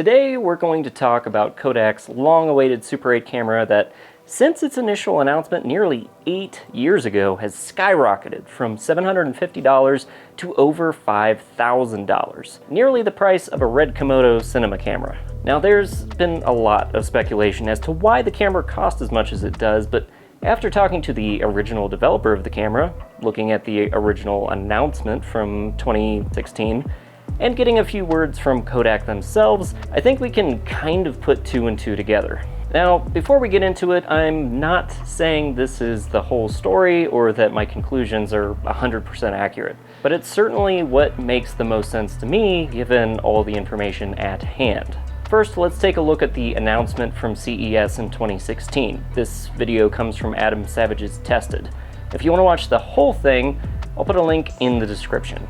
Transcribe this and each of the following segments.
Today we're going to talk about Kodak's long-awaited Super 8 camera that, since its initial announcement nearly 8 years ago, has skyrocketed from $750 to over $5,000, nearly the price of a red Komodo cinema camera. Now there's been a lot of speculation as to why the camera cost as much as it does, but after talking to the original developer of the camera, looking at the original announcement from 2016, and getting a few words from Kodak themselves, I think we can kind of put two and two together. Now, before we get into it, I'm not saying this is the whole story or that my conclusions are 100% accurate, but it's certainly what makes the most sense to me given all the information at hand. First, let's take a look at the announcement from CES in 2016. This video comes from Adam Savage's Tested. If you want to watch the whole thing, I'll put a link in the description.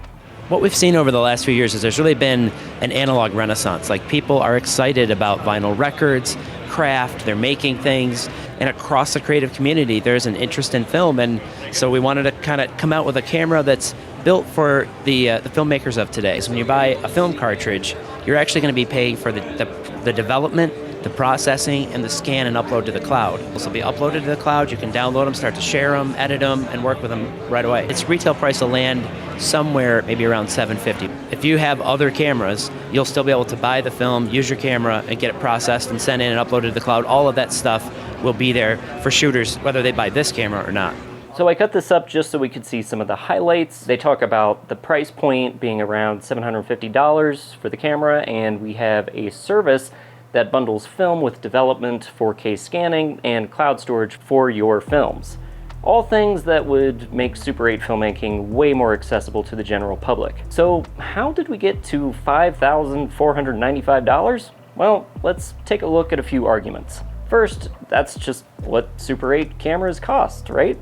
What we've seen over the last few years is there's really been an analog renaissance. Like, people are excited about vinyl records, craft, they're making things, and across the creative community there's an interest in film, and so we wanted to kind of come out with a camera that's built for the filmmakers of today. So when you buy a film cartridge, you're actually going to be paying for the development, the processing, and the scan and upload to the cloud. This will be uploaded to the cloud, you can download them, start to share them, edit them, and work with them right away. Its retail price will land somewhere maybe around $750. If you have other cameras, you'll still be able to buy the film, use your camera, and get it processed and sent in and uploaded to the cloud. All of that stuff will be there for shooters, whether they buy this camera or not. So I cut this up just so we could see some of the highlights. They talk about the price point being around $750 for the camera, and we have a service that bundles film with development, 4K scanning, and cloud storage for your films. All things that would make Super 8 filmmaking way more accessible to the general public. So how did we get to $5,495? Well, let's take a look at a few arguments. First, that's just what Super 8 cameras cost, right?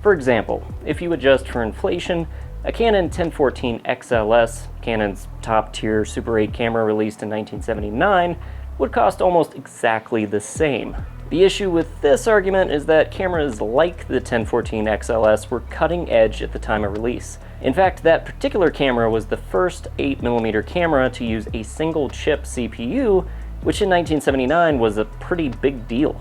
For example, if you adjust for inflation, a Canon 1014 XLS, Canon's top-tier Super 8 camera released in 1979, would cost almost exactly the same. The issue with this argument is that cameras like the 1014 XLS were cutting edge at the time of release. In fact, that particular camera was the first 8mm camera to use a single chip CPU, which in 1979 was a pretty big deal.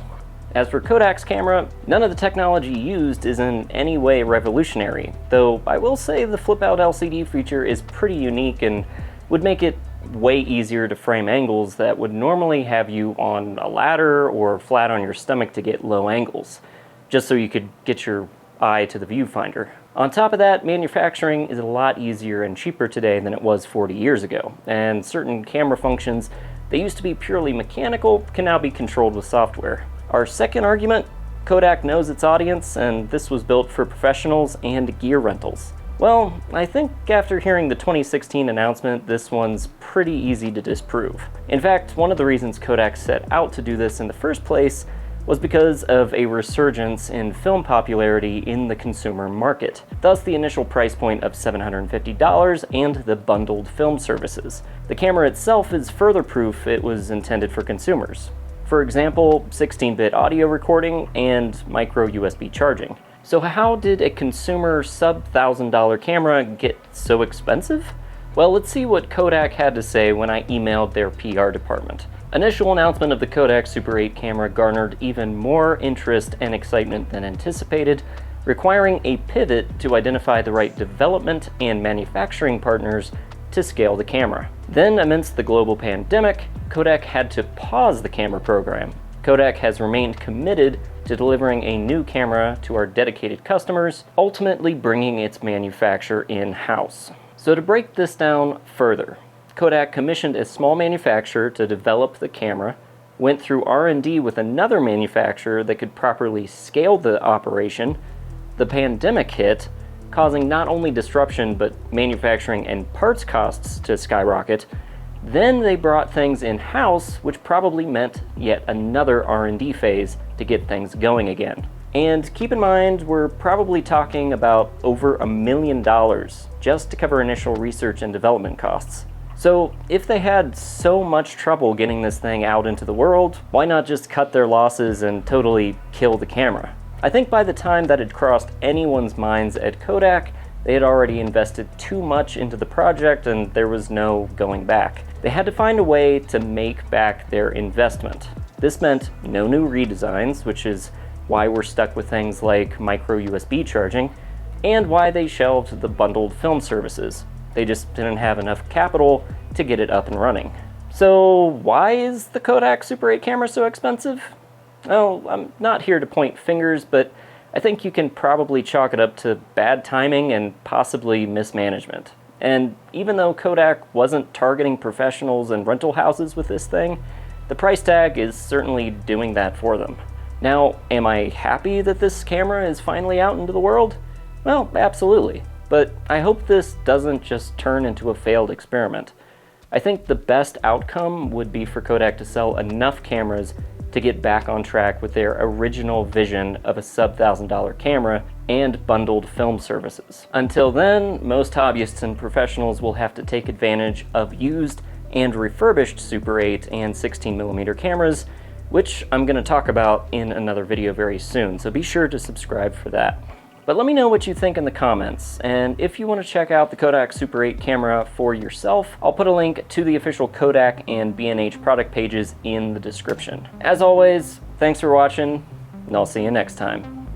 As for Kodak's camera, none of the technology used is in any way revolutionary, though I will say the flip-out LCD feature is pretty unique and would make it way easier to frame angles that would normally have you on a ladder or flat on your stomach to get low angles, just so you could get your eye to the viewfinder. On top of that, manufacturing is a lot easier and cheaper today than it was 40 years ago, and certain camera functions that used to be purely mechanical can now be controlled with software. Our second argument, Kodak knows its audience, and this was built for professionals and gear rentals. Well, I think after hearing the 2016 announcement, this one's pretty easy to disprove. In fact, one of the reasons Kodak set out to do this in the first place was because of a resurgence in film popularity in the consumer market, thus the initial price point of $750 and the bundled film services. The camera itself is further proof it was intended for consumers. For example, 16-bit audio recording and micro USB charging. So how did a consumer sub-$1,000 camera get so expensive? Well, let's see what Kodak had to say when I emailed their PR department. Initial announcement of the Kodak Super 8 camera garnered even more interest and excitement than anticipated, requiring a pivot to identify the right development and manufacturing partners to scale the camera. Then, amidst the global pandemic, Kodak had to pause the camera program. Kodak has remained committed to delivering a new camera to our dedicated customers, ultimately bringing its manufacture in-house. So to break this down further, Kodak commissioned a small manufacturer to develop the camera, went through R&D with another manufacturer that could properly scale the operation. The pandemic hit, causing not only disruption but manufacturing and parts costs to skyrocket. Then they brought things in-house, which probably meant yet another R&D phase to get things going again. And keep in mind, we're probably talking about over $1 million just to cover initial research and development costs. So if they had so much trouble getting this thing out into the world, why not just cut their losses and totally kill the camera? I think by the time that had crossed anyone's minds at Kodak, They had already invested too much into the project and there was no going back. They had to find a way to make back their investment. This meant no new redesigns, which is why we're stuck with things like micro USB charging, and why they shelved the bundled film services. They just didn't have enough capital to get it up and running. So why is the Kodak Super 8 camera so expensive? Well, I'm not here to point fingers, but I think you can probably chalk it up to bad timing and possibly mismanagement. And even though Kodak wasn't targeting professionals and rental houses with this thing, the price tag is certainly doing that for them. Now, am I happy that this camera is finally out into the world? Well, absolutely. But I hope this doesn't just turn into a failed experiment. I think the best outcome would be for Kodak to sell enough cameras to get back on track with their original vision of a sub-$1,000 camera and bundled film services. Until then, most hobbyists and professionals will have to take advantage of used and refurbished Super 8 and 16mm cameras, which I'm going to talk about in another video very soon, so be sure to subscribe for that. But let me know what you think in the comments, and if you want to check out the Kodak Super 8 camera for yourself, I'll put a link to the official Kodak and B&H product pages in the description. As always, thanks for watching, and I'll see you next time.